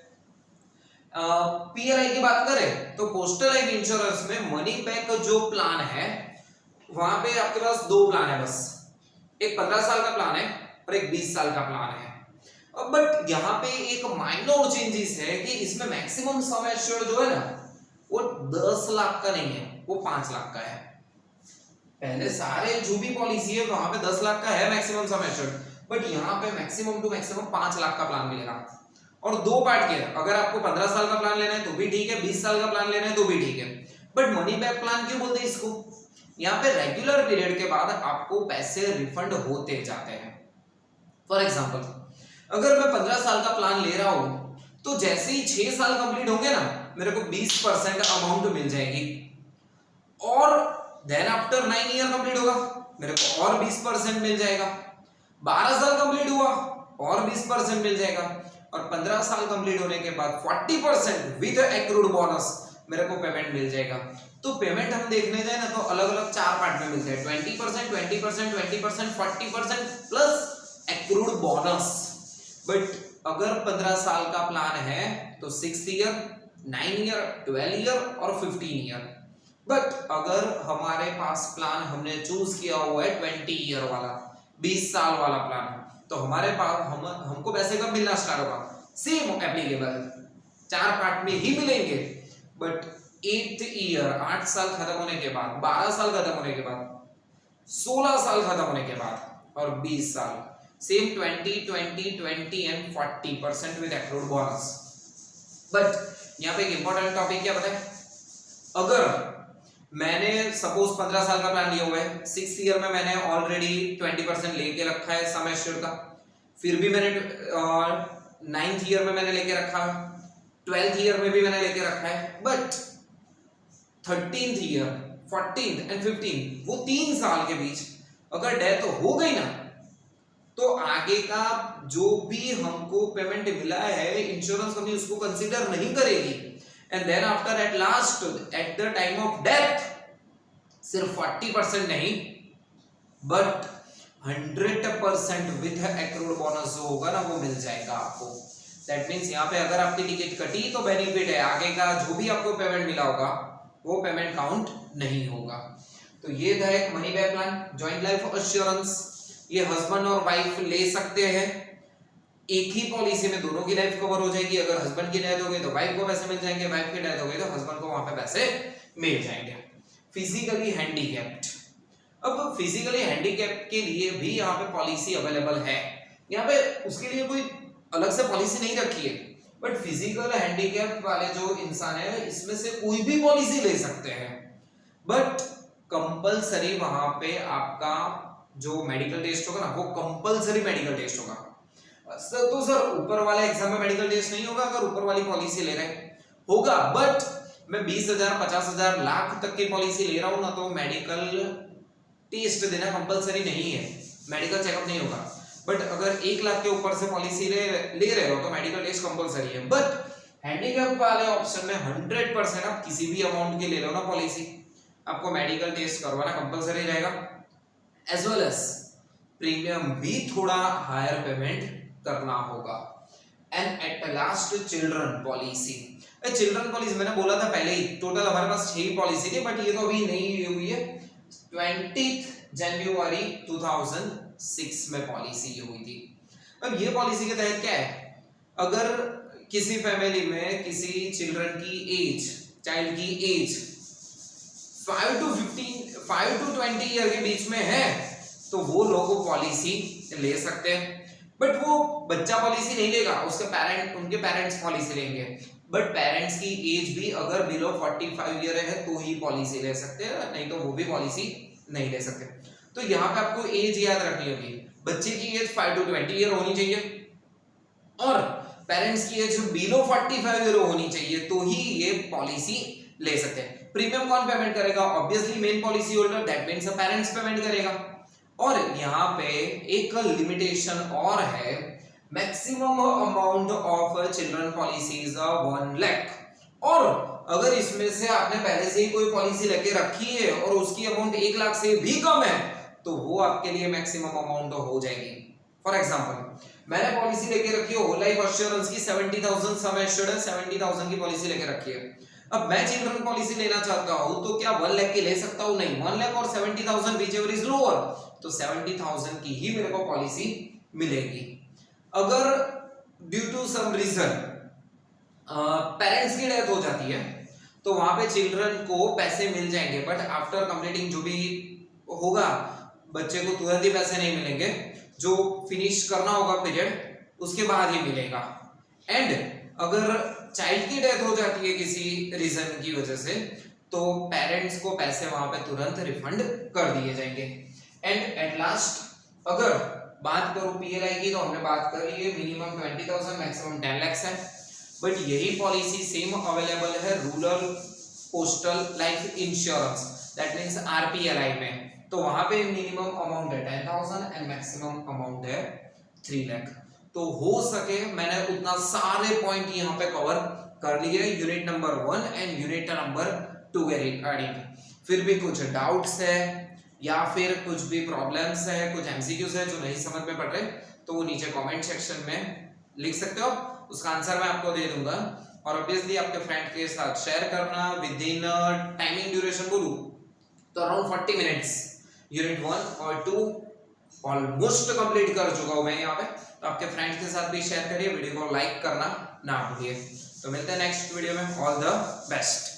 पीएलआई की बात करें तो पोस्टल लाइफ इंश्योरेंस में मनी बैक जो प्लान है वहां पे आपके पास 2 प्लान है बस, एक 15 साल का प्लान है और एक 20 साल का प्लान है। बट यहाँ पे एक माइनर चेंजेस है कि इसमें मैक्सिमम सम एश्योर्ड जो है ना वो 10 लाख का नहीं है, वो 5 लाख का है। पहले सारे जो भी पॉलिसी है वहां पे 10 लाख का है मैक्सिमम सम एश्योर्ड, बट यहाँ पे मैक्सिमम टू मैक्सिमम 5 लाख का प्लान मिलेगा। और दो पार्ट के है, अगर आपको 15 साल का प्लान लेना है तो भी ठीक है, 20 साल का प्लान लेना है तो भी ठीक है। बट मनी बैक प्लान क्यों बोलते हैं इसको? यहाँ पे रेगुलर पीरियड के बाद आपको पैसे रिफंड होते जाते हैं। फॉर एग्जाम्पल, अगर मैं 15 साल का प्लान ले रहा हूं तो जैसे ही 6 साल कंप्लीट होंगे ना मेरे को 20% अमाउंट मिल जाएगी, और देन आफ्टर 9 ईयर कंप्लीट होगा मेरे को और 20% मिल जाएगा, 12 साल कंप्लीट हुआ और 20% मिल जाएगा, और 15 साल कंप्लीट होने के बाद 40% विद एक्रूड बोनस मेरे को पेमेंट मिल जाएगा। तो पेमेंट हम देखने जाए ना तो अलग अलग 4 पार्ट में मिलते हैं, 20%, 20%, 20%, 40% प्लस एक्रूड बोनस। बट अगर 15 साल का प्लान है तो 6 ईयर, 9 ईयर, 12 ईयर और 15 ईयर। बट अगर हमारे पास प्लान हमने चूज किया हुआ है 20 ईयर वाला, 20 साल वाला प्लान, तो हमारे पास हमको पैसे कब मिलना स्टार्ट होगा? सेम एप्लीकेबल 4 पार्ट में ही मिलेंगे, बट 8th ईयर 8 साल खत्म होने के बाद, 12 साल खत्म होने के बाद, 16 साल खत्म होने के बाद और 20 साल same 20, 20, 20 and 40% with accrued bonus. But यहाँ पे एक इंपॉर्टेंट टॉपिक क्या पता है? अगर मैंने सपोज 15 साल का प्लान लिया हुआ है, 6th ईयर में मैंने ऑलरेडी 20% लेके रखा है सम एश्योर्ड का, फिर भी मैंने 9th ईयर में मैंने लेके रखा है, 12th ईयर में भी मैंने लेके रखा है, but 13th year, 14th and 15th वो 3 साल के बीच अगर डेथ हो गई ना तो आगे का जो भी हमको पेमेंट मिला है इंश्योरेंस कंपनी उसको कंसीडर नहीं करेगी, and then after at last at the time of death सिर्फ 40% नहीं बट 100% विद एक्रूड बोनस जो होगा ना वो मिल जाएगा आपको। दैट मींस यहाँ पे अगर आपकी टिकट कटी तो बेनिफिट है, आगे का जो भी आपको पेमेंट मिला होगा वो पेमेंट काउंट नहीं होगा। तो ये था एक money back plan, joint life assurance. ये हस्बैंड और वाइफ ले सकते हैं, एक ही पॉलिसी में दोनों की लाइफ कवर हो जाएगी। अगर हस्बैंड की डेथ हो गई तो वाइफ को पैसे मिल जाएंगे, वाइफ की डेथ हो गई तो हस्बैंड को वहां पे पैसे मिल जाएंगे। फिजिकली हैंडीकैप्ड, अब फिजिकली हैंडीकैप्ड के लिए भी यहाँ पे पॉलिसी अवेलेबल है, यहाँ पे उसके लिए कोई अलग से पॉलिसी नहीं रखी है, बट फिजिकल हैंडीकैप्ड वाले जो इंसान है इसमें से कोई भी पॉलिसी ले सकते हैं, बट कंपलसरी वहां पे आपका जो मेडिकल टेस्ट होगा ना वो कंपलसरी मेडिकल टेस्ट होगा। तो सर ऊपर वाले एग्जाम में मेडिकल टेस्ट नहीं होगा अगर ऊपर वाली पॉलिसी ले रहे हैं? होगा, बट मैं 20,000, 50,000, लाख तक की पॉलिसी ले रहा हूं ना तो मेडिकल टेस्ट देना कंपलसरी नहीं है, मेडिकल चेकअप नहीं होगा। बट अगर 1 लाख के ऊपर से पॉलिसी ले रहे हो तो मेडिकल टेस्ट कंपलसरी है। बट हैंडीकैप वाले ऑप्शन में 100% आप किसी भी अमाउंट की ले लो ना पॉलिसी, आपको मेडिकल टेस्ट करवाना कंपलसरी रहेगा, एज वेल एज प्रीमियम भी थोड़ा हायर पेमेंट करना होगा। And at last children policy. Children policy मैंने बोला था पहले ही, टोटल हमारे पास 6 पॉलिसी थी, बट ये तो अभी नई हुई है, 20 जनवरी 2006 में पॉलिसी हुई थी। अब ये पॉलिसी के तहत क्या है, अगर किसी फैमिली में किसी चिल्ड्रन की एज, चाइल्ड की एज 5 to 20 ईयर के बीच में है तो वो लोग पॉलिसी ले सकते हैं। बट वो बच्चा पॉलिसी नहीं लेगा, उनके पेरेंट्स पॉलिसी लेंगे। बट पेरेंट्स की एज भी अगर बिलो 45 ईयर है तो ही पॉलिसी ले सकते हैं, नहीं तो वो भी पॉलिसी नहीं ले सकते। तो यहाँ पे आपको एज याद रखनी होगी, बच्चे की एज 5 to 20 ईयर होनी चाहिए और पेरेंट्स की एज बिलो 45 ईयर होनी चाहिए तो ही ये पॉलिसी ले सकते हैं। प्रीमियम कौन पेमेंट करेगा? Obviously main policy holder, that means parents payment करेगा। और यहाँ पे एक लिमिटेशन और है, maximum amount of children policies 1 lakh, और अगर इसमें से आपने पहले से ही कोई पॉलिसी लेके रखी है और उसकी अमाउंट 1 लाख से भी कम है तो वो आपके लिए मैक्सिमम अमाउंट हो जाएगी। फॉर एग्जांपल मैंने पॉलिसी लेके रखी है होल लाइफ एश्योरेंस की 70,000 सम एश्योर्ड है, 70,000 की पॉलिसी लेके रखी है। अब मैं चिल्ड्रन पॉलिसी लेना चाहता हूं तो क्या 1 लाख की ले सकता हूं? नहीं, 1 लाख और 70,000 व्हिचएवर इज लोअर, तो 70,000 की ही मेरे को पॉलिसी मिलेगी। अगर due to some reason parents की डेथ हो जाती है, तो वहां पे चिल्ड्रन को पैसे मिल जाएंगे, बट आफ्टर कंप्लीटिंग जो भी होगा बच्चे को तुरंत ही पैसे नहीं मिलेंगे, जो फिनिश करना होगा पीरियड उसके बाद ही मिलेगा। एंड अगर चाइल्ड की डेथ हो जाती है किसी रीजन की वजह से, तो पेरेंट्स को पैसे वहां पे तुरंत रिफंड कर दिए जाएंगे। एंड एट लास्ट अगर बात करूं पीएलआई की, तो हमने बात करी है मिनिमम 20,000 मैक्सिमम 10 लाख है, बट यही पॉलिसी सेम अवेलेबल है rural postal life insurance, that means RPLI में। तो वहां पे मिनिमम अमाउंट है 10,000 एंड मैक्सिमम अमाउंट है 3 लाख। तो हो सके मैंने उतना सारे पॉइंट यहाँ पे कवर कर लिए unit number 1 and unit number 2 के रिगार्डिंग। फिर भी कुछ डाउट्स है या फिर कुछ भी प्रॉब्लम्स है, कुछ एमसीक्यूज है जो नहीं समझ में पड़ रहे, तो वो नीचे कमेंट सेक्शन में लिख सकते हो, उसका आंसर मैं आपको दे दूंगा। और ऑब्वियसली आपके फ्रेंड के साथ शेयर करना। विद इन टाइमिंग ड्यूरेशन बोलूं तो अराउंड 40 मिनट्स यूनिट 1 और 2 ऑलमोस्ट कंप्लीट कर चुका हूं मैं यहाँ पे। तो आपके फ्रेंड्स के साथ भी शेयर करिए, वीडियो को लाइक करना ना भूलिए। तो मिलते हैं नेक्स्ट वीडियो में, ऑल द बेस्ट।